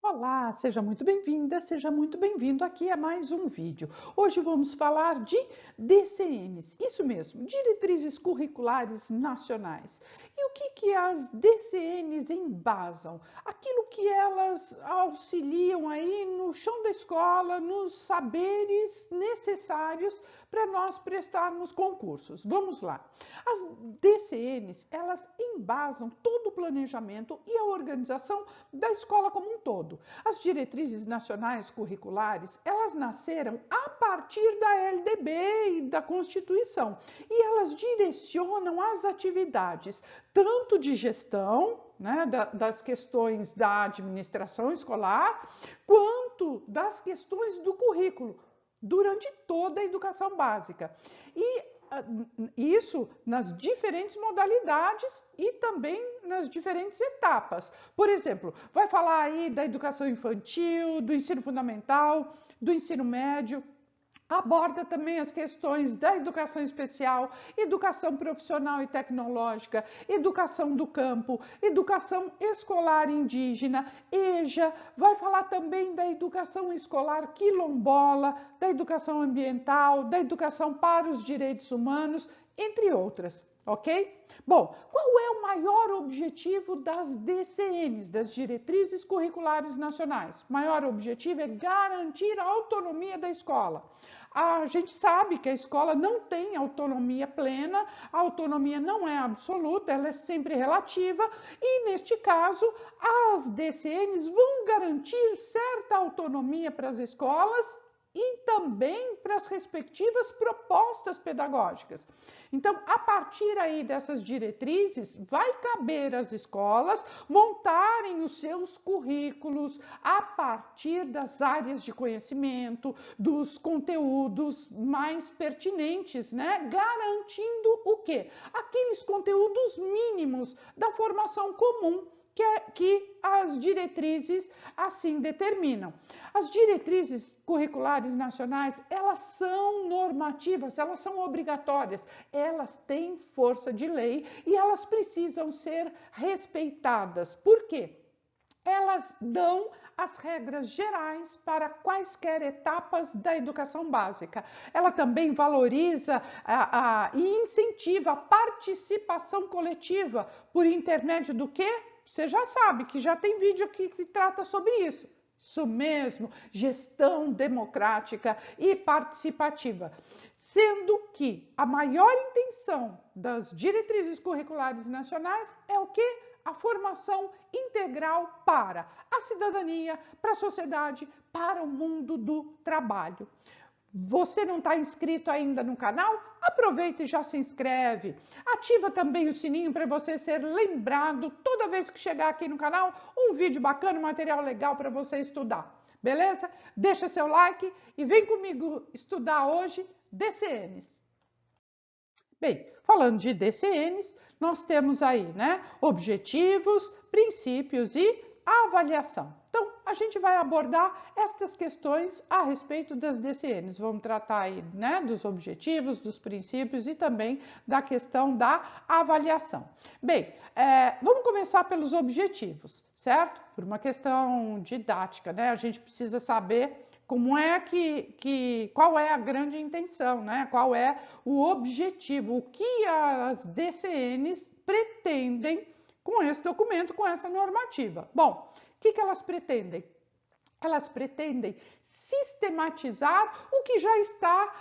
Olá, seja muito bem-vinda, seja muito bem-vindo aqui a mais um vídeo. Hoje vamos falar de DCNs, isso mesmo, Diretrizes Curriculares Nacionais. E o que as DCNs embasam? Aquilo que elas auxiliam aí no chão da escola, nos saberes necessários para nós prestarmos concursos. Vamos lá. As DCNs, elas embasam todo o planejamento e a organização da escola como um todo. As diretrizes nacionais curriculares, elas nasceram a partir da LDB e da Constituição, e elas direcionam as atividades tanto de gestão, né, das questões da administração escolar, quanto das questões do currículo, durante toda a educação básica. E isso nas diferentes modalidades e também nas diferentes etapas. Por exemplo, vai falar aí da educação infantil, do ensino fundamental, do ensino médio. Aborda também as questões da educação especial, educação profissional e tecnológica, educação do campo, educação escolar indígena, EJA, vai falar também da educação escolar quilombola, da educação ambiental, da educação para os direitos humanos, entre outras, ok? Bom, qual é o maior objetivo das DCNs, das Diretrizes Curriculares Nacionais? O maior objetivo é garantir a autonomia da escola. A gente sabe que a escola não tem autonomia plena, a autonomia não é absoluta, ela é sempre relativa, e neste caso, as DCNs vão garantir certa autonomia para as escolas e também para as respectivas propostas pedagógicas. Então, a partir aí dessas diretrizes, vai caber às escolas montarem os seus currículos a partir das áreas de conhecimento, dos conteúdos mais pertinentes, né? Garantindo o quê? Aqueles conteúdos mínimos da formação comum que as diretrizes assim determinam. As diretrizes curriculares nacionais, elas são normativas, elas são obrigatórias, elas têm força de lei e elas precisam ser respeitadas. Por quê? Elas dão as regras gerais para quaisquer etapas da educação básica. Ela também valoriza e incentiva a participação coletiva por intermédio do quê? Você já sabe que já tem vídeo aqui que trata sobre isso. Isso mesmo, gestão democrática e participativa. Sendo que a maior intenção das diretrizes curriculares nacionais é o quê? A formação integral para a cidadania, para a sociedade, para o mundo do trabalho. Você não está inscrito ainda no canal? Aproveita e já se inscreve. Ativa também o sininho para você ser lembrado toda vez que chegar aqui no canal um vídeo bacana, um material legal para você estudar. Beleza? Deixa seu like e vem comigo estudar hoje DCNs. Bem, falando de DCNs, nós temos aí, né, objetivos, princípios e avaliação. Então, a gente vai abordar estas questões a respeito das DCNs. Vamos tratar aí, né, dos objetivos, dos princípios e também da questão da avaliação. Bem, vamos começar pelos objetivos, certo? Por uma questão didática, né? A gente precisa saber como é qual é a grande intenção, né? Qual é o objetivo, o que as DCNs pretendem com esse documento, com essa normativa. Bom, o que elas pretendem? Elas pretendem sistematizar o que já está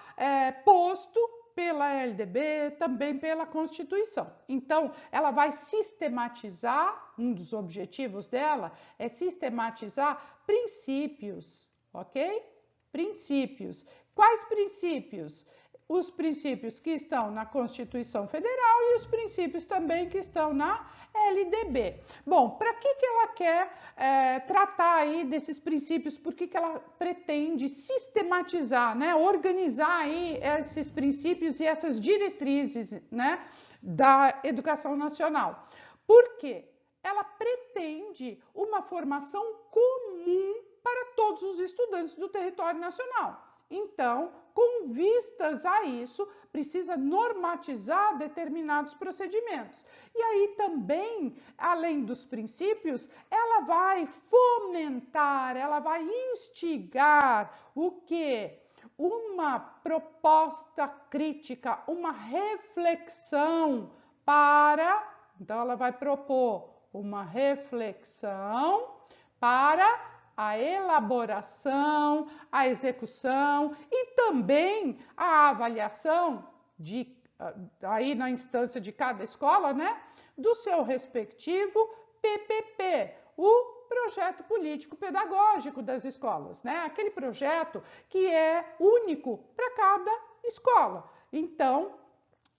posto pela LDB, também pela Constituição. Então, ela vai sistematizar, um dos objetivos dela é sistematizar princípios, ok? Princípios. Quais princípios? Os princípios que estão na Constituição Federal e os princípios também que estão na LDB. Bom, para que ela quer tratar aí desses princípios? Por que ela pretende sistematizar, né? Organizar aí esses princípios e essas diretrizes, né, da educação nacional? Por quê? Ela pretende uma formação comum para todos os estudantes do território nacional. Então, com vistas a isso, precisa normatizar determinados procedimentos. E aí também, além dos princípios, ela vai fomentar, ela vai instigar o quê? Uma proposta crítica, uma reflexão então ela vai propor uma reflexão para a elaboração, a execução e também a avaliação aí na instância de cada escola, né, do seu respectivo PPP, o projeto político pedagógico das escolas, né? Aquele projeto que é único para cada escola. Então,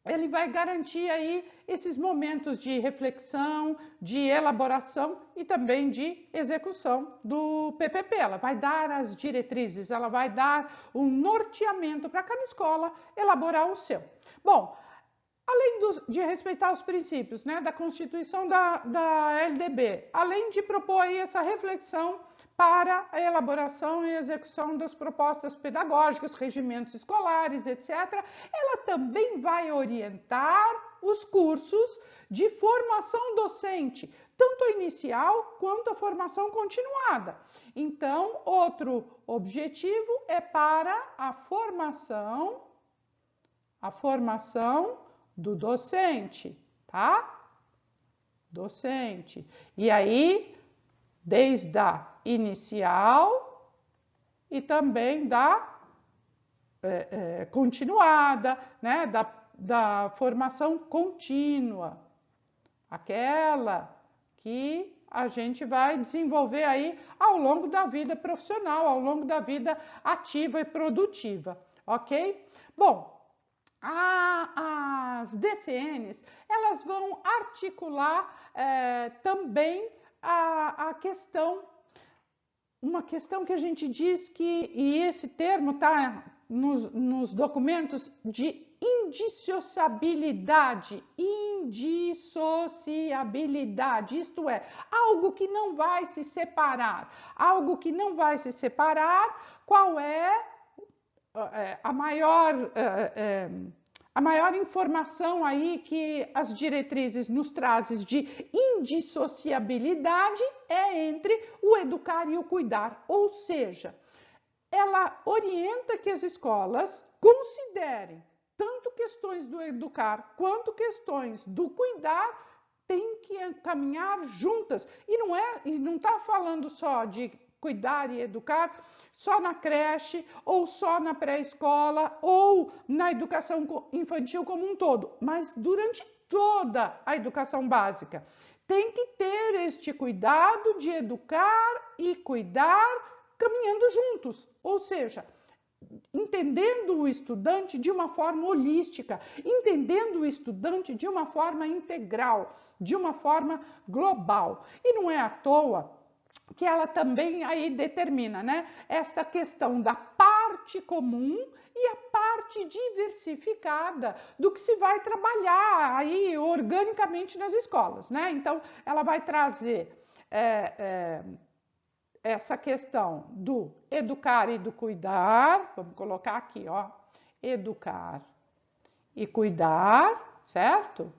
ele vai garantir aí esses momentos de reflexão, de elaboração e também de execução do PPP. Ela vai dar as diretrizes, ela vai dar um norteamento para cada escola elaborar o seu. Bom, além de respeitar os princípios, né, da Constituição da LDB, além de propor aí essa reflexão para a elaboração e execução das propostas pedagógicas, regimentos escolares, etc., ela também vai orientar os cursos de formação docente, tanto a inicial quanto a formação continuada. Então, outro objetivo é para a formação do docente, tá? Docente. E aí, desde a inicial e também da continuada, né? Da formação contínua, aquela que a gente vai desenvolver aí ao longo da vida profissional, ao longo da vida ativa e produtiva, ok? Bom, as DCNs, elas vão articular também a questão, uma questão que a gente diz que, e esse termo está nos documentos, de indissociabilidade, isto é, algo que não vai se separar, qual é a maior informação aí que as diretrizes nos trazem de indissociabilidade é entre o educar e o cuidar, ou seja, ela orienta que as escolas considerem tanto questões do educar quanto questões do cuidar têm que caminhar juntas. E não está falando só de cuidar e educar só na creche, ou só na pré-escola, ou na educação infantil como um todo, mas durante toda a educação básica. Tem que ter este cuidado de educar e cuidar caminhando juntos, ou seja, entendendo o estudante de uma forma holística, entendendo o estudante de uma forma integral, de uma forma global. E não é à toa que ela também aí determina, né, esta questão da parte comum e a parte diversificada do que se vai trabalhar aí organicamente nas escolas, né? Então, ela vai trazer essa questão do educar e do cuidar, vamos colocar aqui, ó, educar e cuidar, certo?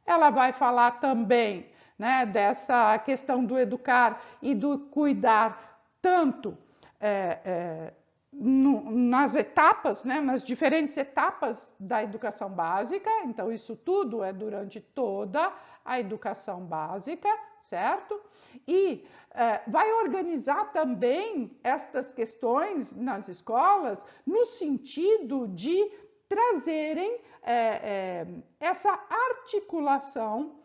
Ela vai falar também, né, dessa questão do educar e do cuidar tanto nas etapas, né, nas diferentes etapas da educação básica. Então, isso tudo é durante toda a educação básica, certo? E vai organizar também estas questões nas escolas no sentido de trazerem essa articulação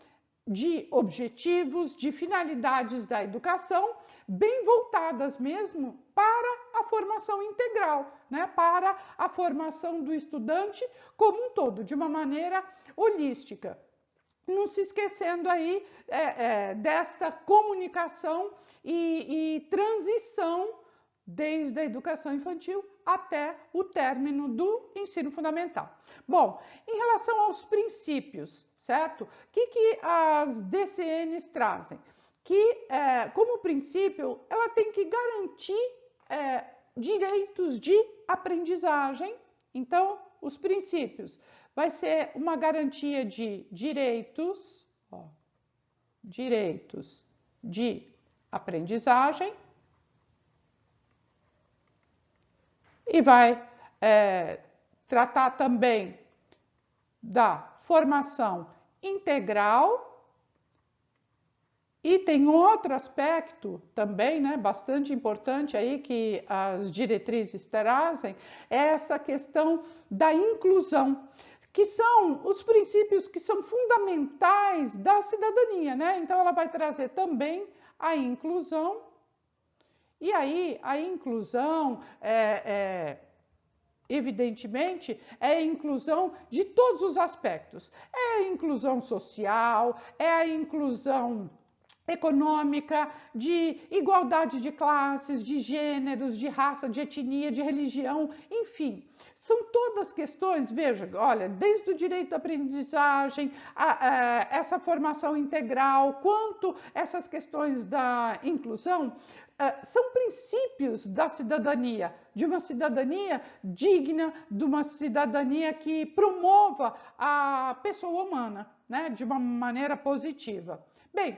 de objetivos, de finalidades da educação, bem voltadas mesmo para a formação integral, né? Para a formação do estudante como um todo, de uma maneira holística. Não se esquecendo aí desta comunicação e transição desde a educação infantil até o término do ensino fundamental. Bom, em relação aos princípios, certo? O que as DCNs trazem? Que, como princípio, ela tem que garantir direitos de aprendizagem. Então, os princípios vai ser uma garantia de direitos, direitos de aprendizagem, e vai tratar também da formação integral. E tem outro aspecto também, né, bastante importante aí que as diretrizes trazem, é essa questão da inclusão, que são os princípios que são fundamentais da cidadania, né? Então ela vai trazer também a inclusão. E aí a inclusão evidentemente, é a inclusão de todos os aspectos. É a inclusão social, é a inclusão econômica, de igualdade de classes, de gêneros, de raça, de etnia, de religião, enfim. São todas questões, veja, olha, desde o direito à aprendizagem, essa formação integral, quanto essas questões da inclusão, são princípios da cidadania, de uma cidadania digna, de uma cidadania que promova a pessoa humana, né, de uma maneira positiva. Bem,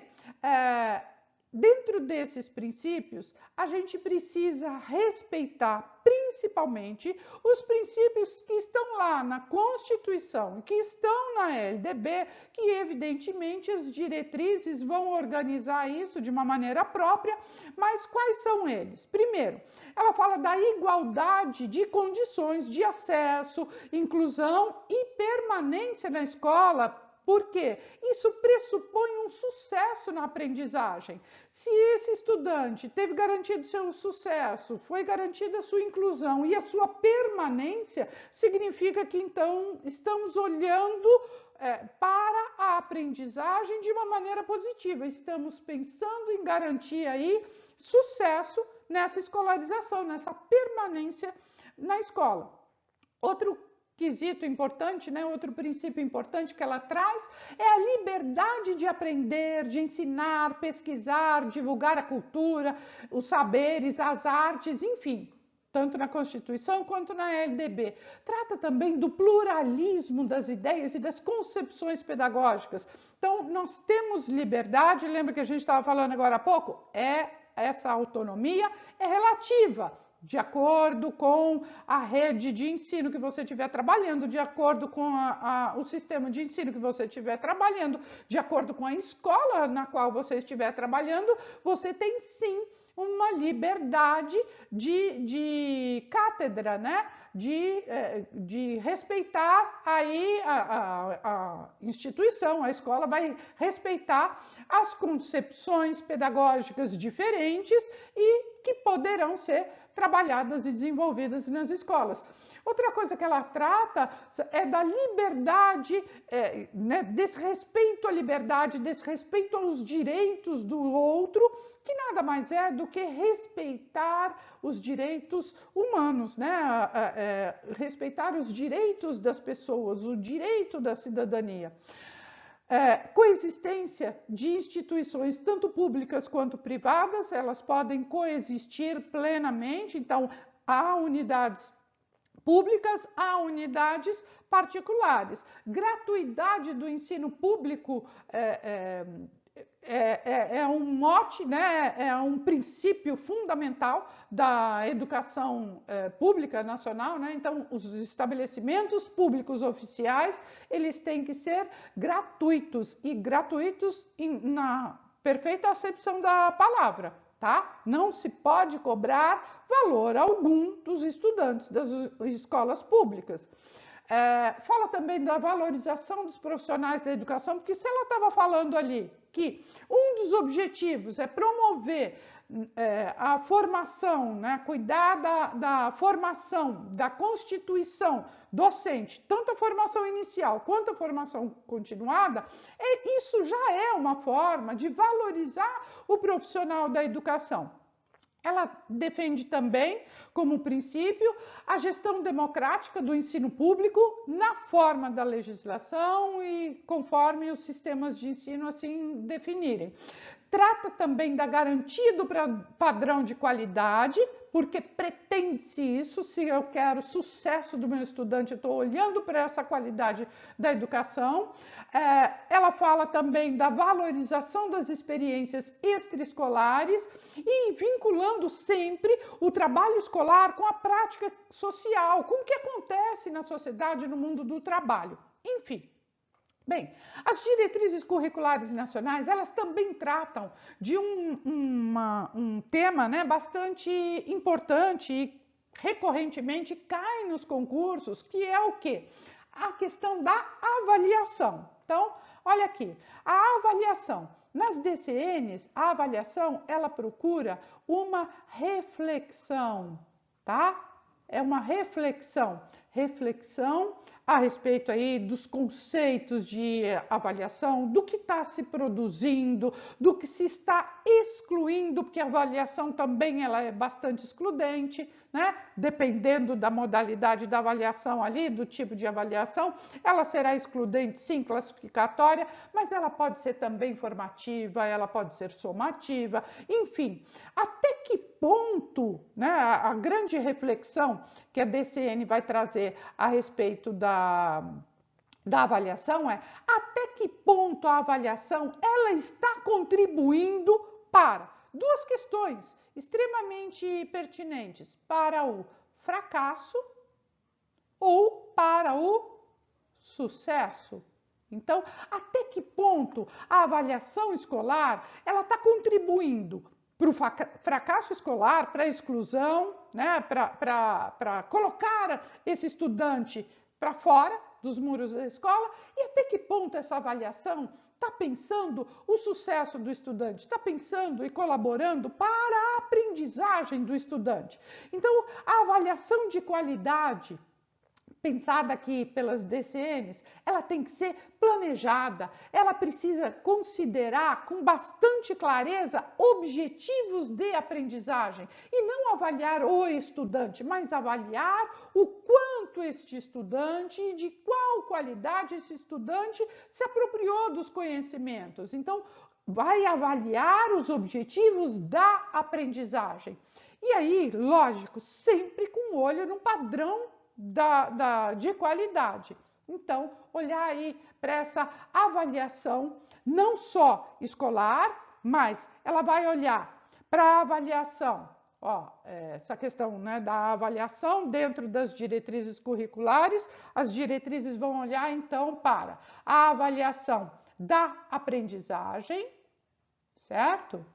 dentro desses princípios, a gente precisa respeitar principalmente os princípios que estão lá na Constituição, que estão na LDB, que evidentemente as diretrizes vão organizar isso de uma maneira própria, mas quais são eles? Primeiro, ela fala da igualdade de condições de acesso, inclusão e permanência na escola. Por quê? Isso pressupõe um sucesso na aprendizagem. Se esse estudante teve garantido seu sucesso, foi garantida a sua inclusão e a sua permanência, significa que então estamos olhando para a aprendizagem de uma maneira positiva. Estamos pensando em garantir aí sucesso nessa escolarização, nessa permanência na escola. Outro quesito importante, né? Outro princípio importante que ela traz é a liberdade de aprender, de ensinar, pesquisar, divulgar a cultura, os saberes, as artes, enfim, tanto na Constituição quanto na LDB. Trata também do pluralismo das ideias e das concepções pedagógicas. Então, nós temos liberdade, lembra que a gente estava falando agora há pouco? Essa autonomia é relativa, de acordo com a rede de ensino que você estiver trabalhando, de acordo com o sistema de ensino que você estiver trabalhando, de acordo com a escola na qual você estiver trabalhando, você tem sim uma liberdade de cátedra, né? De respeitar aí a instituição, a escola vai respeitar as concepções pedagógicas diferentes e que poderão ser trabalhadas e desenvolvidas nas escolas. Outra coisa que ela trata é da liberdade, né, desse respeito à liberdade, desse respeito aos direitos do outro, que nada mais é do que respeitar os direitos humanos, né? Respeitar os direitos das pessoas, o direito da cidadania. Coexistência de instituições, tanto públicas quanto privadas, elas podem coexistir plenamente, então há unidades públicas, há unidades particulares. Gratuidade do ensino público é um mote, né? É um princípio fundamental da educação pública nacional, né? Então, os estabelecimentos públicos oficiais, eles têm que ser gratuitos, e gratuitos na perfeita acepção da palavra, tá? Não se pode cobrar valor algum dos estudantes das escolas públicas. Fala também da valorização dos profissionais da educação, porque se ela estava falando ali que um dos objetivos é promover a formação, né, cuidar da formação, da constituição docente, tanto a formação inicial quanto a formação continuada, isso já é uma forma de valorizar o profissional da educação. Ela defende também, como princípio, a gestão democrática do ensino público na forma da legislação e conforme os sistemas de ensino assim definirem. trata também da garantia do padrão de qualidade, porque pretende-se isso. Se eu quero sucesso do meu estudante, eu estou olhando para essa qualidade da educação. Ela fala também da valorização das experiências extraescolares e vinculando sempre o trabalho escolar com a prática social, com o que acontece na sociedade, no mundo do trabalho. Enfim. Bem, as diretrizes curriculares nacionais, elas também tratam de um tema, né, bastante importante e recorrentemente cai nos concursos, que é o quê? A questão da avaliação. Então, olha aqui, a avaliação. Nas DCNs, a avaliação, ela procura uma reflexão, tá? É uma reflexão a respeito aí dos conceitos de avaliação, do que está se produzindo, do que se está excluindo, porque a avaliação também ela é bastante excludente, né? Dependendo da modalidade da avaliação ali, do tipo de avaliação, ela será excludente, sim, classificatória, mas ela pode ser também formativa, ela pode ser somativa, enfim. Até que ponto, né, a grande reflexão que a DCN vai trazer a respeito da avaliação é até que ponto a avaliação ela está contribuindo para duas questões extremamente pertinentes, para o fracasso ou para o sucesso. Então, até que ponto a avaliação escolar ela está contribuindo para o fracasso escolar, para a exclusão, né, para colocar esse estudante para fora dos muros da escola, e até que ponto essa avaliação está pensando o sucesso do estudante, está pensando e colaborando para a aprendizagem do estudante. Então, a avaliação de qualidade pensada aqui pelas DCNs, ela tem que ser planejada, ela precisa considerar com bastante clareza objetivos de aprendizagem e não avaliar o estudante, mas avaliar o quanto este estudante e de qual qualidade esse estudante se apropriou dos conhecimentos. Então, vai avaliar os objetivos da aprendizagem. E aí, lógico, sempre com o olho no padrão de qualidade. Então, olhar aí para essa avaliação, não só escolar, mas ela vai olhar para a avaliação, essa questão, né, da avaliação dentro das diretrizes curriculares. As diretrizes vão olhar, então, para a avaliação da aprendizagem, certo?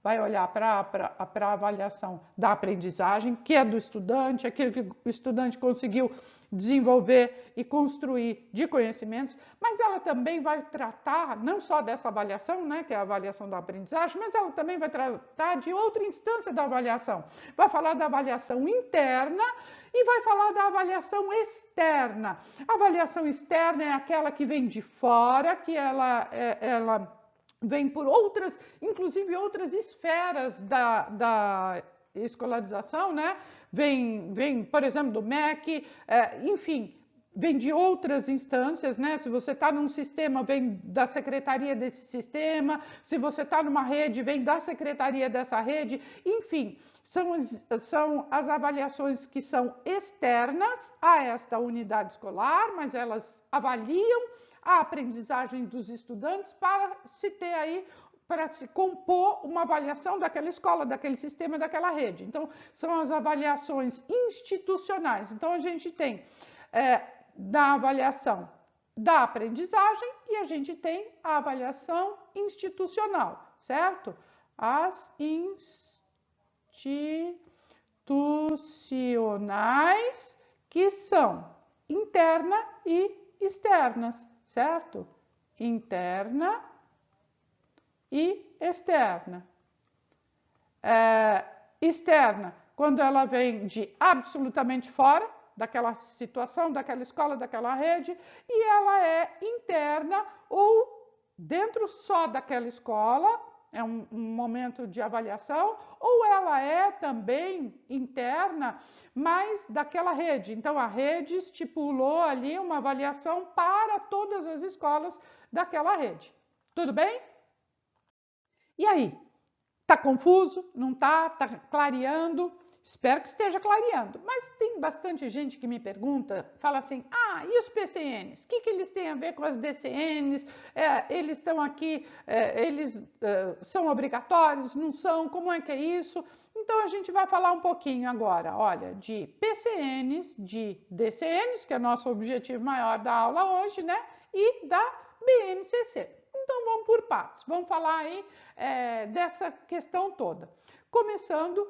Vai olhar para a avaliação da aprendizagem, que é do estudante, aquilo que o estudante conseguiu desenvolver e construir de conhecimentos, mas ela também vai tratar não só dessa avaliação, né, que é a avaliação da aprendizagem, mas ela também vai tratar de outra instância da avaliação. Vai falar da avaliação interna e vai falar da avaliação externa. A avaliação externa é aquela que vem de fora, que ela vem por outras, inclusive outras esferas da escolarização, né? Vem, por exemplo, do MEC, enfim, vem de outras instâncias, né? Se você está num sistema, vem da secretaria desse sistema, se você está numa rede, vem da secretaria dessa rede, enfim, são as avaliações que são externas a esta unidade escolar, mas elas avaliam a aprendizagem dos estudantes para se ter aí, para se compor uma avaliação daquela escola, daquele sistema, daquela rede. Então, são as avaliações institucionais. Então, a gente tem da avaliação da aprendizagem e a gente tem a avaliação institucional, certo? As institucionais, que são interna e externas, certo? Interna e externa. Externa, quando ela vem de absolutamente fora daquela situação, daquela escola, daquela rede, e ela é interna ou dentro só daquela escola, é um momento de avaliação, ou ela é também interna, mas daquela rede. Então, a rede estipulou ali uma avaliação para todas as escolas daquela rede. Tudo bem? E aí? Tá confuso? Não tá? Tá clareando? Espero que esteja clareando. Mas tem bastante gente que me pergunta, fala assim, e os PCNs? O que eles têm a ver com as DCNs? Eles estão aqui, eles são obrigatórios? Não são? Como é que é isso? Então, a gente vai falar um pouquinho agora, olha, de PCNs, de DCNs, que é o nosso objetivo maior da aula hoje, né? E da BNCC. Então, vamos por partes. Vamos falar aí dessa questão toda. Começando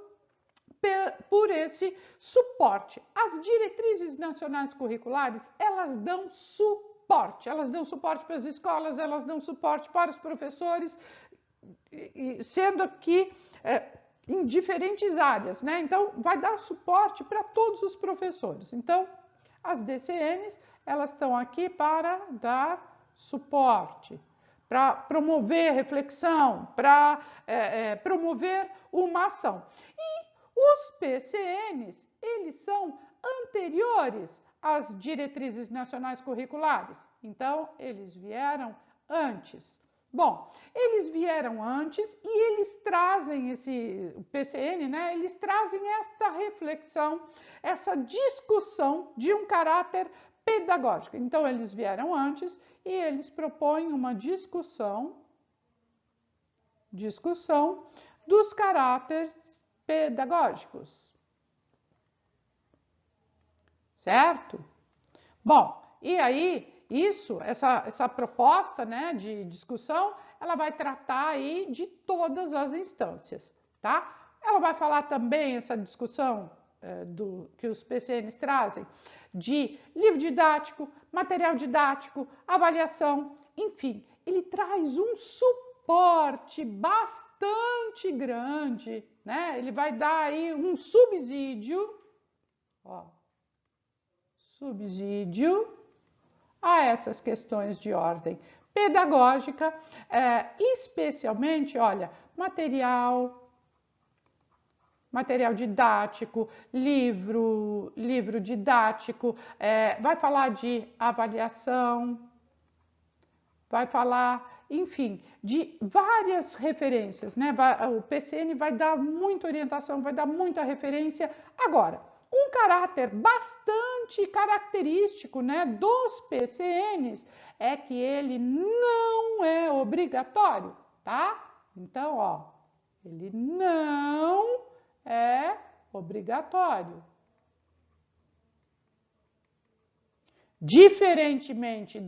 por esse suporte. As diretrizes nacionais curriculares, elas dão suporte para as escolas, elas dão suporte para os professores, sendo que em diferentes áreas, né? Então, vai dar suporte para todos os professores. Então, as DCNs, elas estão aqui para dar suporte, para promover reflexão, para promover uma ação. E os PCNs, eles são anteriores às diretrizes nacionais curriculares. Então, eles vieram antes. Bom, eles vieram antes e eles trazem o PCN, né? Eles trazem esta reflexão, essa discussão de um caráter pedagógico. Então, eles vieram antes e eles propõem uma discussão dos caráteres pedagógicos. Certo? Bom, e aí essa proposta, né, de discussão, ela vai tratar aí de todas as instâncias, tá? Ela vai falar também, essa discussão que os PCNs trazem, de livro didático, material didático, avaliação, enfim, ele traz um suporte bastante grande, né? Ele vai dar aí um subsídio, a essas questões de ordem pedagógica, especialmente, olha, material didático, livro didático, vai falar de avaliação, vai falar, enfim, de várias referências, né? O PCN vai dar muita orientação, vai dar muita referência. Agora, um caráter bastante característico, né, dos PCNs é que ele não é obrigatório, tá? Então, ele não é obrigatório. Diferentemente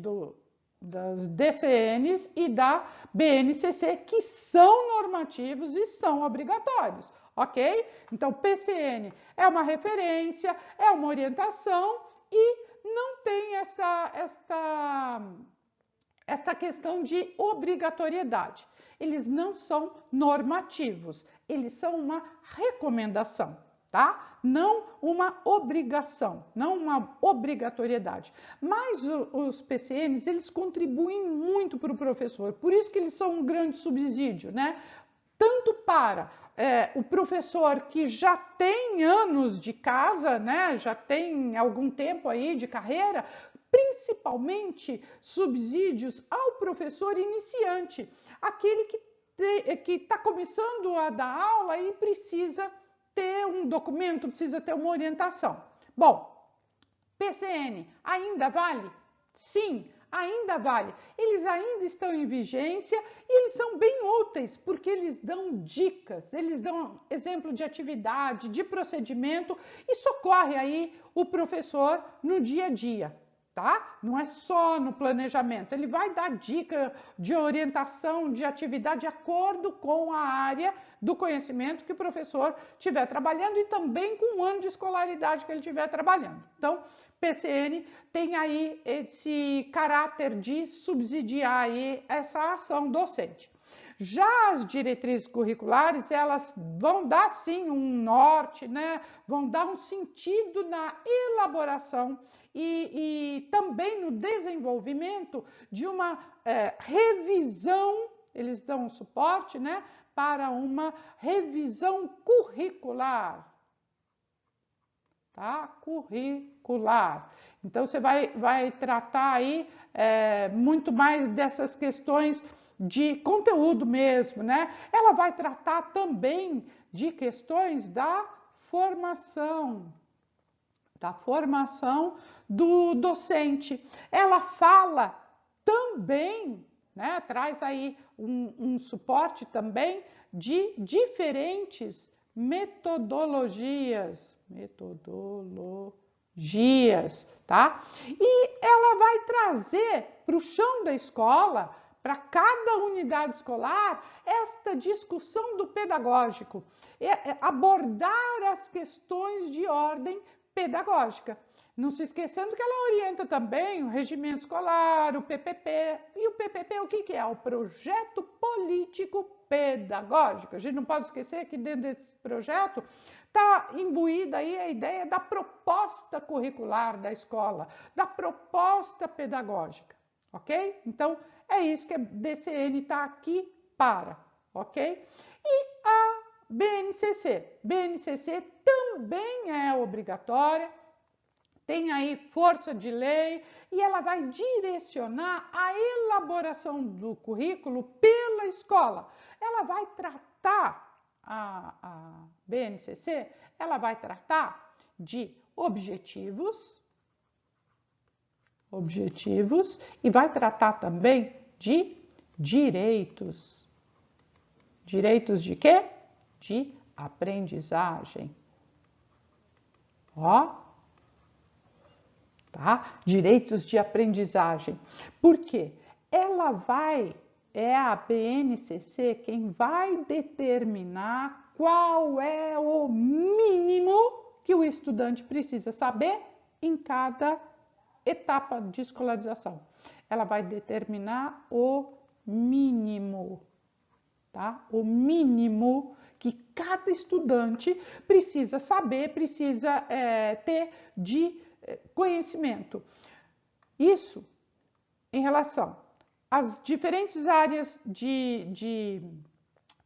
das DCNs e da BNCC, que são normativos e são obrigatórios. Ok? Então, PCN é uma referência, é uma orientação e não tem esta questão de obrigatoriedade. Eles não são normativos, eles são uma recomendação, tá? Não uma obrigação, não uma obrigatoriedade. Mas os PCNs, eles contribuem muito para o professor, por isso que eles são um grande subsídio, né? Tanto para o professor que já tem anos de casa, né, já tem algum tempo aí de carreira, principalmente subsídios ao professor iniciante, aquele que está começando a dar aula e precisa ter um documento, precisa ter uma orientação. Bom, PCN ainda vale? Sim, ainda vale. Eles ainda estão em vigência e eles são bem úteis, porque eles dão dicas, eles dão exemplo de atividade, de procedimento e socorre aí o professor no dia a dia, tá? Não é só no planejamento, ele vai dar dica de orientação de atividade de acordo com a área do conhecimento que o professor estiver trabalhando e também com o ano de escolaridade que ele estiver trabalhando. Então, PCN tem aí esse caráter de subsidiar aí essa ação docente. Já as diretrizes curriculares, elas vão dar sim um norte, né? Vão dar um sentido na elaboração e também no desenvolvimento de uma revisão, eles dão um suporte, né? Para uma revisão curricular. Tá? Curricular. Então, você vai tratar aí muito mais dessas questões de conteúdo mesmo, né? Ela vai tratar também de questões da formação do docente. Ela fala também, né, traz aí um suporte também de diferentes metodologias, tá? E ela vai trazer para o chão da escola, para cada unidade escolar, esta discussão do pedagógico, abordar as questões de ordem pedagógica. Não se esquecendo que ela orienta também o regimento escolar, o PPP. E o PPP, o que é? O Projeto Político Pedagógico. A gente não pode esquecer que dentro desse projeto está imbuída aí a ideia da proposta curricular da escola, da proposta pedagógica, ok? Então, é isso que a DCN está aqui para, ok? E a BNCC. BNCC também é obrigatória, tem aí força de lei e ela vai direcionar a elaboração do currículo pela escola. Ela vai tratar, a BNCC, ela vai tratar de objetivos e vai tratar também de direitos. Direitos de quê? De aprendizagem. Ó, tá? Direitos de aprendizagem. Por quê? É a BNCC quem vai determinar qual é o mínimo que o estudante precisa saber em cada etapa de escolarização. Ela vai determinar o mínimo, tá? O mínimo que cada estudante precisa saber, precisa ter de conhecimento. Isso em relação às diferentes áreas de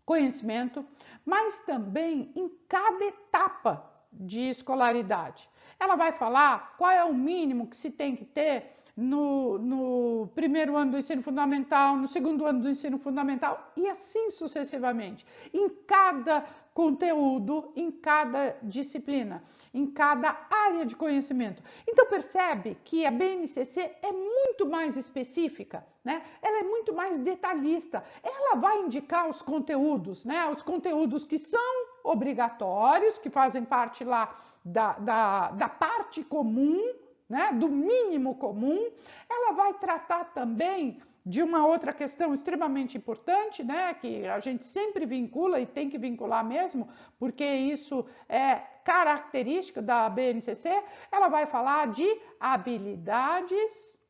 conhecimento, mas também em cada etapa de escolaridade. Ela vai falar qual é o mínimo que se tem que ter no primeiro ano do ensino fundamental, no segundo ano do ensino fundamental e assim sucessivamente, em cada conteúdo, em cada disciplina, em cada área de conhecimento. Então percebe que a BNCC é muito mais específica, né? Ela é muito mais detalhista. Ela vai indicar os conteúdos, né? Os conteúdos que são obrigatórios, que fazem parte lá da parte comum, né, do mínimo comum. Ela vai tratar também de uma outra questão extremamente importante, né, que a gente sempre vincula e tem que vincular mesmo, porque isso é característica da BNCC. Ela vai falar de habilidades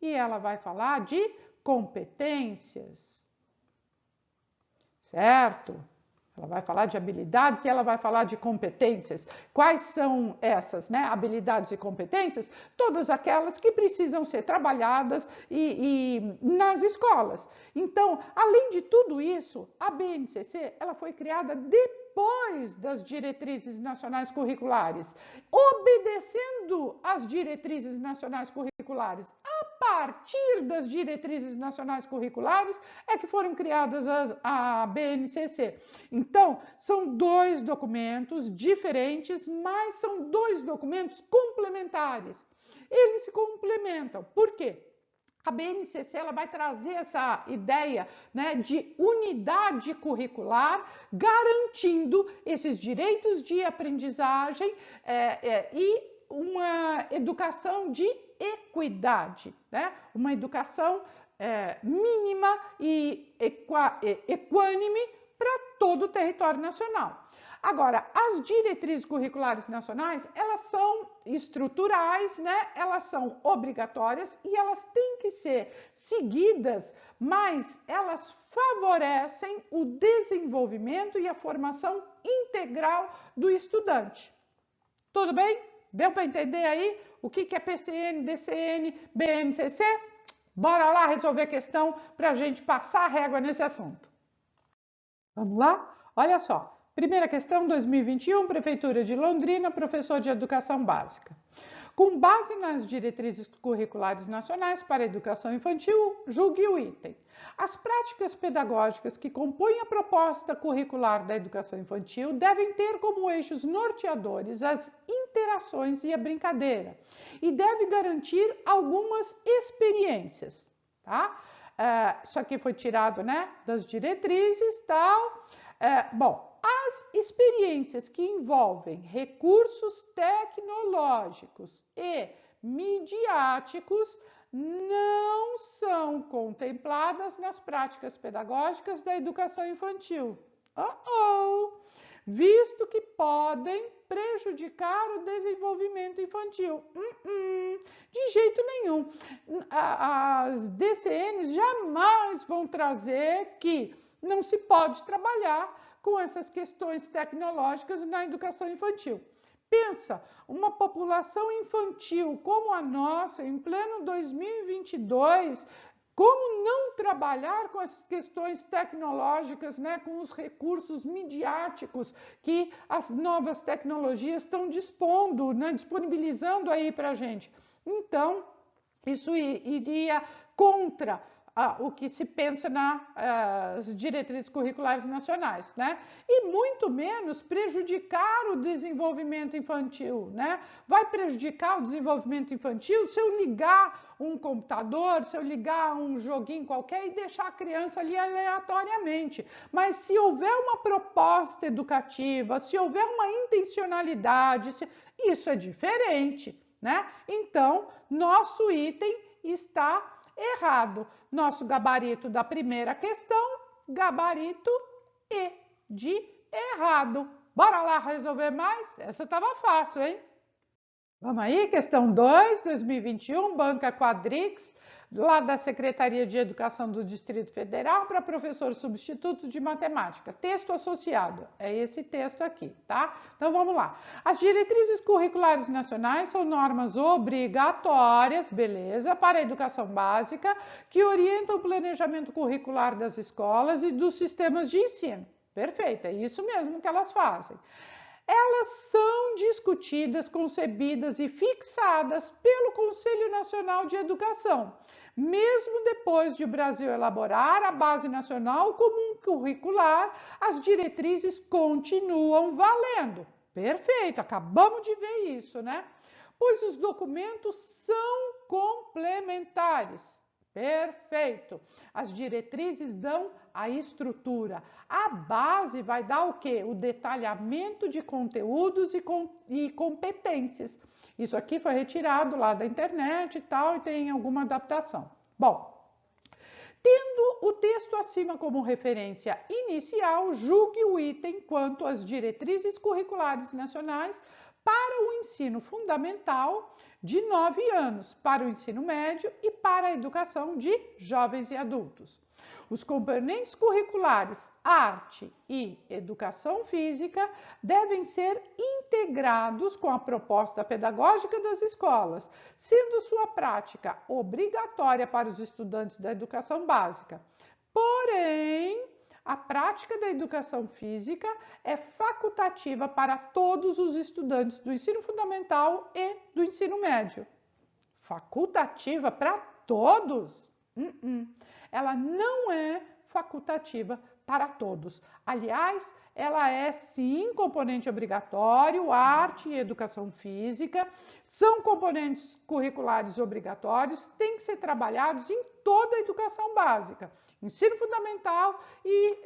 e ela vai falar de competências, certo? Ela vai falar de habilidades e ela vai falar de competências. Quais são essas, né? Habilidades e competências? Todas aquelas que precisam ser trabalhadas e nas escolas. Então, além de tudo isso, a BNCC ela foi criada depois das diretrizes nacionais curriculares, obedecendo às diretrizes nacionais curriculares. A partir das diretrizes nacionais curriculares é que foram criadas a BNCC. Então, são dois documentos diferentes, mas são dois documentos complementares. Eles se complementam. Por quê? A BNCC ela vai trazer essa ideia, né, de unidade curricular, garantindo esses direitos de aprendizagem e uma educação de equidade, né? Uma educação mínima e equânime para todo o território nacional. Agora, as diretrizes curriculares nacionais, elas são estruturais, né? Elas são obrigatórias e elas têm que ser seguidas, mas elas favorecem o desenvolvimento e a formação integral do estudante. Tudo bem? Deu para entender aí o que é PCN, DCN, BNCC? Bora lá resolver a questão para a gente passar a régua nesse assunto. Vamos lá? Olha só. Primeira questão, 2021, Prefeitura de Londrina, professor de Educação Básica. Com base nas diretrizes curriculares nacionais para a educação infantil, julgue o item. As práticas pedagógicas que compõem a proposta curricular da educação infantil devem ter como eixos norteadores as interações e a brincadeira, e deve garantir algumas experiências, tá? Isso aqui foi tirado, né, das diretrizes, tal. Bom, as experiências que envolvem recursos tecnológicos e midiáticos não são contempladas nas práticas pedagógicas da educação infantil. Visto que podem prejudicar o desenvolvimento infantil. De jeito nenhum. As DCNs jamais vão trazer que não se pode trabalhar com essas questões tecnológicas na educação infantil. Pensa, uma população infantil como a nossa, em pleno 2022, como não trabalhar com as questões tecnológicas, né, com os recursos midiáticos que as novas tecnologias estão dispondo, né, disponibilizando aí para a gente? Então, isso iria contra o que se pensa nas diretrizes curriculares nacionais, né? E muito menos prejudicar o desenvolvimento infantil, né? Vai prejudicar o desenvolvimento infantil se eu ligar um computador, se eu ligar um joguinho qualquer e deixar a criança ali aleatoriamente. Mas se houver uma proposta educativa, se houver uma intencionalidade, isso é diferente, né? Então, nosso item está errado. Nosso gabarito da primeira questão, gabarito E de errado. Bora lá resolver mais? Essa estava fácil, hein? Vamos aí, questão 2, 2021, banca Quadrix, lá da Secretaria de Educação do Distrito Federal para professor substituto de matemática. Texto associado, é esse texto aqui, tá? Então vamos lá. As diretrizes curriculares nacionais são normas obrigatórias, beleza, para a educação básica, que orientam o planejamento curricular das escolas e dos sistemas de ensino. Perfeito, é isso mesmo que elas fazem. Elas são discutidas, concebidas e fixadas pelo Conselho Nacional de Educação. Mesmo depois de o Brasil elaborar a Base Nacional Comum Curricular, as diretrizes continuam valendo. Perfeito, acabamos de ver isso, né? Pois os documentos são complementares. Perfeito. As diretrizes dão a estrutura. A base vai dar o quê? O detalhamento de conteúdos e competências. Isso aqui foi retirado lá da internet e tal, e tem alguma adaptação. Bom, tendo o texto acima como referência inicial, julgue o item quanto às diretrizes curriculares nacionais para o ensino fundamental de 9 anos, para o ensino médio e para a educação de jovens e adultos. Os componentes curriculares arte e educação física devem ser integrados com a proposta pedagógica das escolas, sendo sua prática obrigatória para os estudantes da educação básica. Porém, a prática da educação física é facultativa para todos os estudantes do ensino fundamental e do ensino médio. Facultativa para todos? Ela não é facultativa para todos. Aliás, ela é sim componente obrigatório, arte e educação física, são componentes curriculares obrigatórios, têm que ser trabalhados em toda a educação básica, ensino fundamental e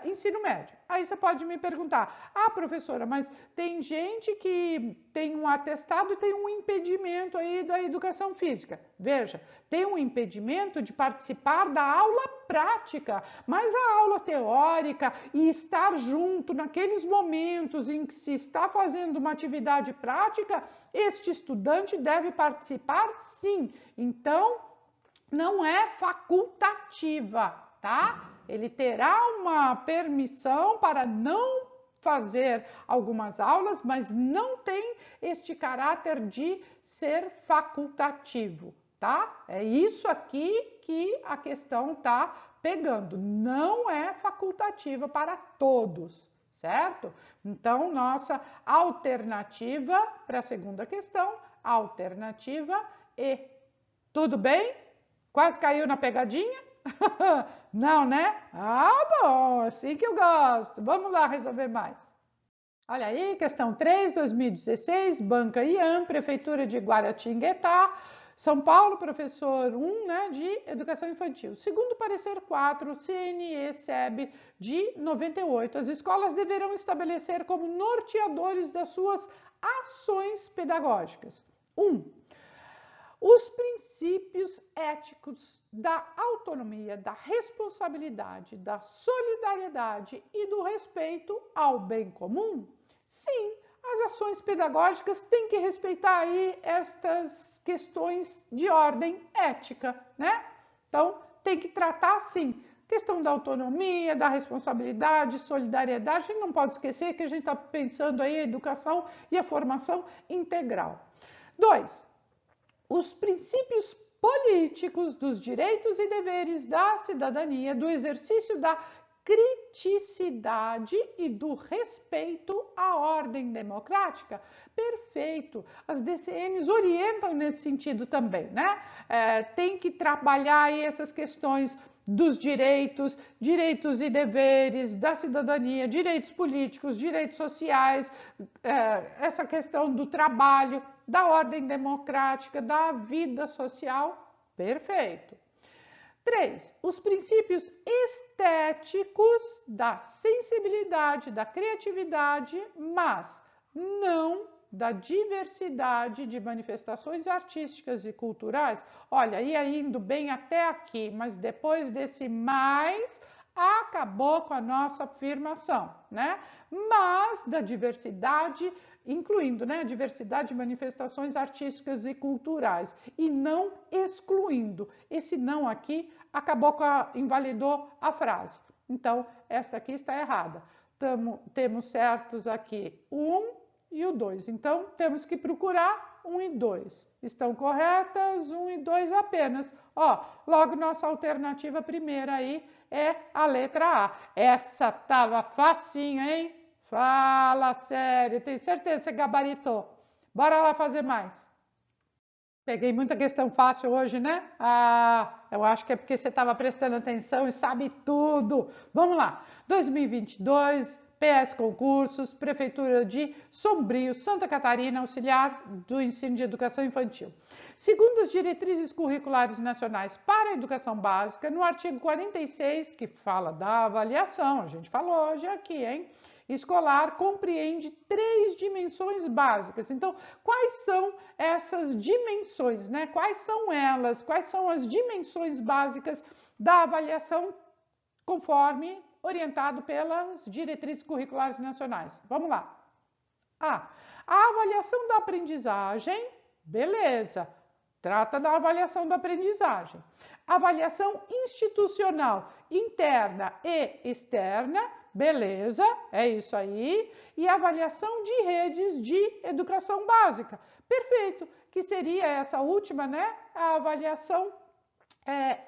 ensino médio. Aí você pode me perguntar, professora, mas tem gente que tem um atestado e tem um impedimento aí da educação física. Veja, tem um impedimento de participar da aula prática, mas a aula teórica e estar junto naqueles momentos em que se está fazendo uma atividade prática, este estudante deve participar sim. Então, não é facultativa, tá? Ele terá uma permissão para não fazer algumas aulas, mas não tem este caráter de ser facultativo, tá? É isso aqui que a questão tá pegando. Não é facultativa para todos, certo? Então, nossa alternativa para a segunda questão alternativa E. Tudo bem? Quase caiu na pegadinha? Não, né? Ah, bom, assim que eu gosto. Vamos lá resolver mais. Olha aí, questão 3, 2016, Banca IAM, Prefeitura de Guaratinguetá, São Paulo, professor 1, né, de Educação Infantil. Segundo parecer 4, CNE-SEB de 98, as escolas deverão estabelecer como norteadores das suas ações pedagógicas. 1. Os princípios éticos da autonomia, da responsabilidade, da solidariedade e do respeito ao bem comum? Sim, as ações pedagógicas têm que respeitar aí estas questões de ordem ética, né? Então, tem que tratar, sim, questão da autonomia, da responsabilidade, solidariedade. A gente não pode esquecer que a gente está pensando aí a educação e a formação integral. 2. Os princípios políticos dos direitos e deveres da cidadania, do exercício da criticidade e do respeito à ordem democrática. Perfeito. As DCNs orientam nesse sentido também, né? Tem que trabalhar aí essas questões dos direitos, direitos e deveres da cidadania, direitos políticos, direitos sociais, essa questão do trabalho, da ordem democrática, da vida social. Perfeito. 3. Os princípios estéticos da sensibilidade, da criatividade, mas não da diversidade de manifestações artísticas e culturais. Olha, ia indo bem até aqui, mas depois desse mais, acabou com a nossa afirmação, né? Mas da diversidade, incluindo, né, a diversidade de manifestações artísticas e culturais, e não excluindo. Esse não aqui acabou invalidou a frase. Então, esta aqui está errada. Temos certos aqui o 1 e o 2. Então, temos que procurar 1 e 2. Estão corretas 1 e 2 apenas. Ó, logo nossa alternativa primeira aí é a letra A. Essa tava facinha, hein? Fala sério, tenho certeza que você gabaritou. Bora lá fazer mais. Peguei muita questão fácil hoje, né? Ah, eu acho que é porque você estava prestando atenção e sabe tudo. Vamos lá. 2022, PS Concursos, Prefeitura de Sombrio, Santa Catarina, auxiliar do ensino de educação infantil. Segundo as diretrizes curriculares nacionais para a educação básica, no artigo 46, que fala da avaliação, a gente falou hoje aqui, hein? Escolar compreende 3 dimensões básicas. Então, quais são essas dimensões, né? Quais são elas? Quais são as dimensões básicas da avaliação conforme orientado pelas diretrizes curriculares nacionais? Vamos lá. A avaliação da aprendizagem, beleza. Trata da avaliação da aprendizagem. Avaliação institucional interna e externa, beleza, é isso aí. E avaliação de redes de educação básica, perfeito, que seria essa última, né? A avaliação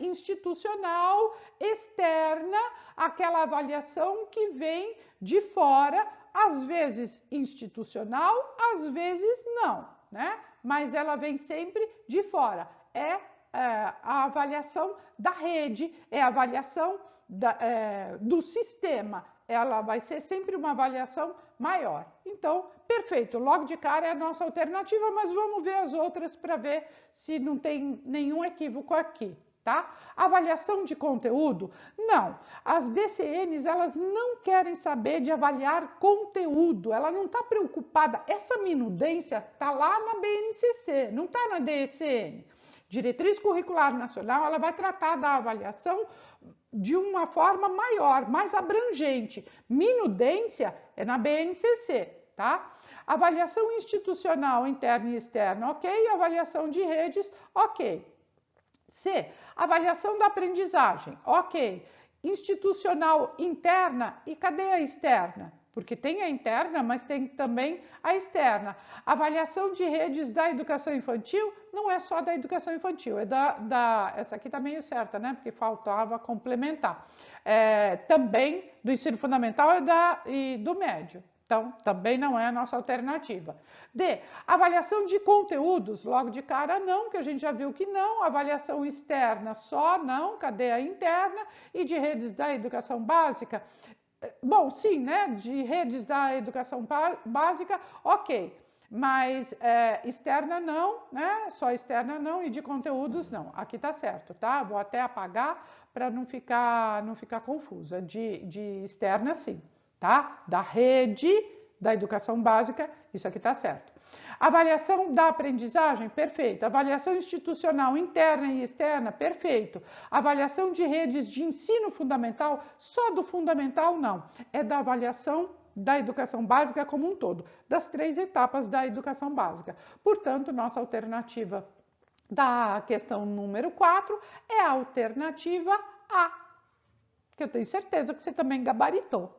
institucional externa, aquela avaliação que vem de fora, às vezes institucional, às vezes não, né? Mas ela vem sempre de fora. A avaliação da rede, é a avaliação do sistema. Ela vai ser sempre uma avaliação maior. Então, perfeito. Logo de cara é a nossa alternativa, mas vamos ver as outras para ver se não tem nenhum equívoco aqui. Tá? Avaliação de conteúdo? Não. As DCNs, elas não querem saber de avaliar conteúdo. Ela não está preocupada. Essa minudência está lá na BNCC, não está na DCN. Diretriz Curricular Nacional, ela vai tratar da avaliação de uma forma maior, mais abrangente. Minudência é na BNCC, tá? Avaliação institucional interna e externa, ok. Avaliação de redes, ok. C. Avaliação da aprendizagem, ok. Institucional interna, e cadê a externa? Porque tem a interna, mas tem também a externa. Avaliação de redes da educação infantil não é só da educação infantil, é essa aqui tá meio certa, né? Porque faltava complementar. Também do ensino fundamental e do médio, Então, também não é a nossa alternativa. D, avaliação de conteúdos, logo de cara não, que a gente já viu que não. Avaliação externa só não, cadê a interna? E de redes da educação básica? Bom, sim, né? De redes da educação básica, ok. Mas externa não, né? Só externa não e de conteúdos não. Aqui tá certo, tá? Vou até apagar para não ficar confusa. De externa sim, tá? Da rede da educação básica, isso aqui tá certo. Avaliação da aprendizagem, perfeito. Avaliação institucional interna e externa, perfeito. Avaliação de redes de ensino fundamental, só do fundamental não. É da avaliação da educação básica como um todo, das 3 etapas da educação básica. Portanto, nossa alternativa da questão número 4 é a alternativa A, que eu tenho certeza que você também gabaritou.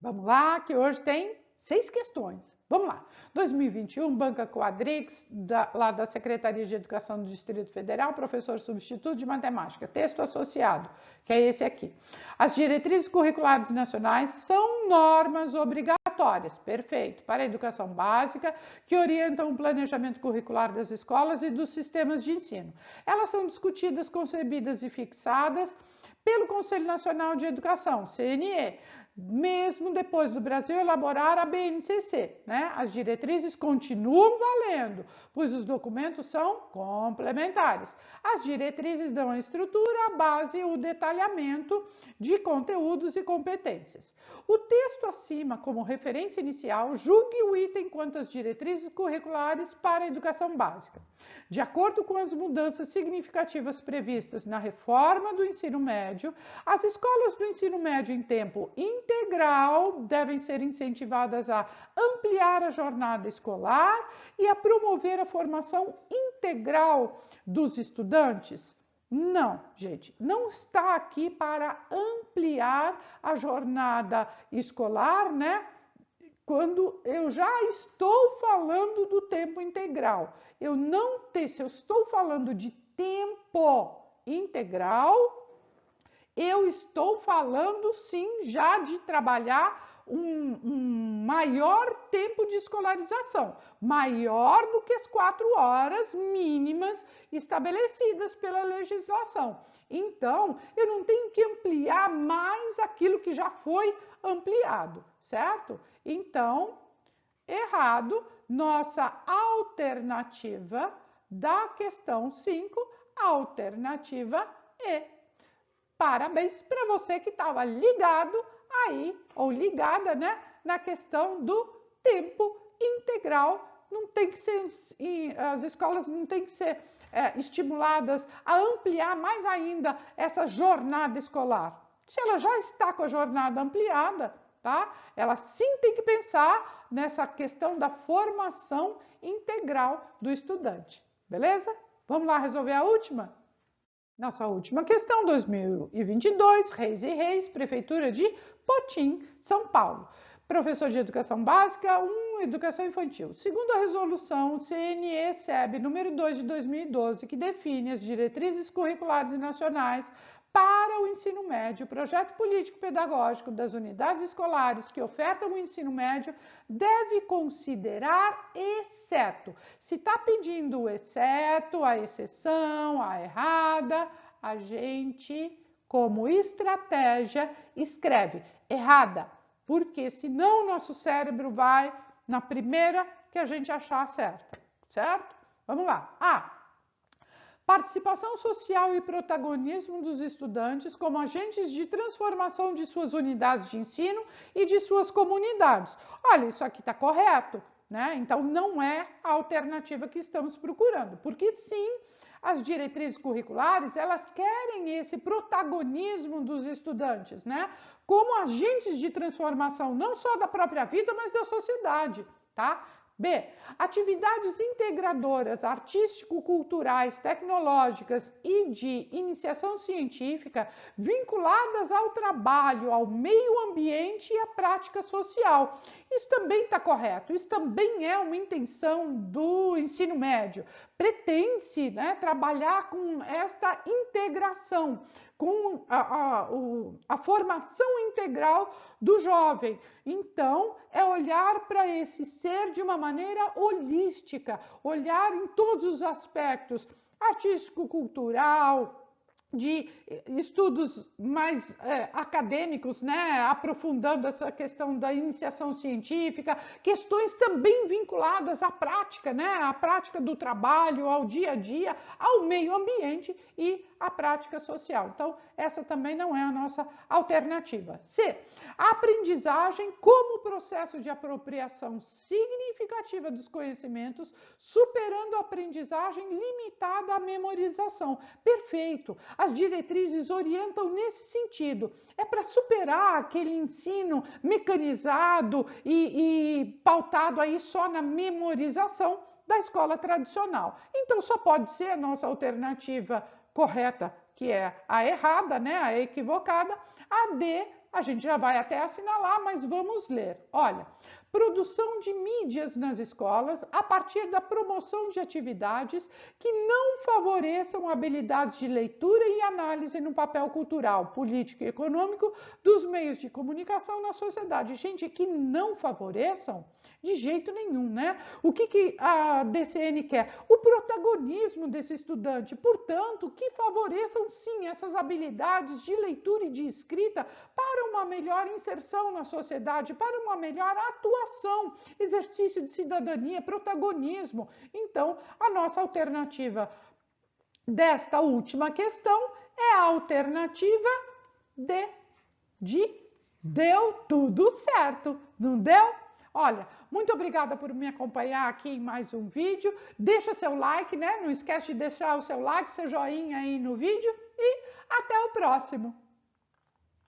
Vamos lá, que hoje tem 6 questões. Vamos lá. 2021, Banca Quadrix, lá da Secretaria de Educação do Distrito Federal, professor substituto de matemática, texto associado, que é esse aqui. As diretrizes curriculares nacionais são normas obrigatórias, perfeito, para a educação básica, que orientam o planejamento curricular das escolas e dos sistemas de ensino. Elas são discutidas, concebidas e fixadas pelo Conselho Nacional de Educação, CNE, mesmo depois do Brasil elaborar a BNCC, né? As diretrizes continuam valendo, pois os documentos são complementares. As diretrizes dão a estrutura, a base e o detalhamento de conteúdos e competências. O texto acima, como referência inicial, julgue o item quanto às diretrizes curriculares para a educação básica. De acordo com as mudanças significativas previstas na reforma do ensino médio, as escolas do ensino médio em tempo integral devem ser incentivadas a ampliar a jornada escolar e a promover a formação integral dos estudantes. Não, gente, não está aqui para ampliar a jornada escolar, né? Quando eu já estou falando do tempo integral. Eu não tenho, se eu estou falando de tempo integral, eu estou falando sim já de trabalhar um maior tempo de escolarização, maior do que as 4 horas mínimas estabelecidas pela legislação. Então, eu não tenho que ampliar mais aquilo que já foi ampliado, certo? Então, errado, nossa alternativa da questão 5, alternativa E. Parabéns para você que estava ligado aí, ou ligada, né, na questão do tempo integral. Não tem que ser, as escolas não têm que ser estimuladas a ampliar mais ainda essa jornada escolar. Se ela já está com a jornada ampliada, tá? Ela sim tem que pensar nessa questão da formação integral do estudante, beleza? Vamos lá resolver a última? Nossa última questão, 2022, Reis e Reis, Prefeitura de Potim, São Paulo. Professor de Educação Básica 1, Educação Infantil. Segundo a resolução CNE-SEB número 2 de 2012, que define as diretrizes curriculares nacionais para o ensino médio, o projeto político-pedagógico das unidades escolares que ofertam o ensino médio deve considerar exceto. Se está pedindo o exceto, a exceção, a errada, a gente, como estratégia, escreve errada, porque senão o nosso cérebro vai na primeira que a gente achar certa, certo? Vamos lá. A. Participação social e protagonismo dos estudantes como agentes de transformação de suas unidades de ensino e de suas comunidades. Olha, isso aqui está correto, né? Então, não é a alternativa que estamos procurando, porque sim, as diretrizes curriculares, elas querem esse protagonismo dos estudantes, né? Como agentes de transformação, não só da própria vida, mas da sociedade, tá? B. Atividades integradoras artístico-culturais, tecnológicas e de iniciação científica vinculadas ao trabalho, ao meio ambiente e à prática social. Isso também está correto, isso também é uma intenção do ensino médio. Pretende-se, né, trabalhar com esta integração, com a formação integral do jovem. Então, é olhar para esse ser de uma maneira holística, olhar em todos os aspectos, artístico, cultural, de estudos mais acadêmicos, né, aprofundando essa questão da iniciação científica, questões também vinculadas à prática, né, à prática do trabalho, ao dia a dia, ao meio ambiente e à prática social. Então, essa também não é a nossa alternativa. C. A aprendizagem como processo de apropriação significativa dos conhecimentos, superando a aprendizagem limitada à memorização. Perfeito. As diretrizes orientam nesse sentido. É para superar aquele ensino mecanizado e pautado aí só na memorização da escola tradicional. Então, só pode ser a nossa alternativa correta, que é a errada, né, a equivocada. A D, a gente já vai até assinalar, mas vamos ler. Olha, produção de mídias nas escolas a partir da promoção de atividades que não favoreçam habilidades de leitura e análise no papel cultural, político e econômico dos meios de comunicação na sociedade. Gente, que não favoreçam? De jeito nenhum, né? O que a DCN quer? O protagonismo desse estudante, portanto, que favoreçam sim essas habilidades de leitura e de escrita para uma melhor inserção na sociedade, para uma melhor atuação, exercício de cidadania, protagonismo. Então, a nossa alternativa desta última questão é a alternativa D, de deu tudo certo, não deu? Olha, muito obrigada por me acompanhar aqui em mais um vídeo. Deixa seu like, né? Não esquece de deixar o seu like, seu joinha aí no vídeo e até o próximo.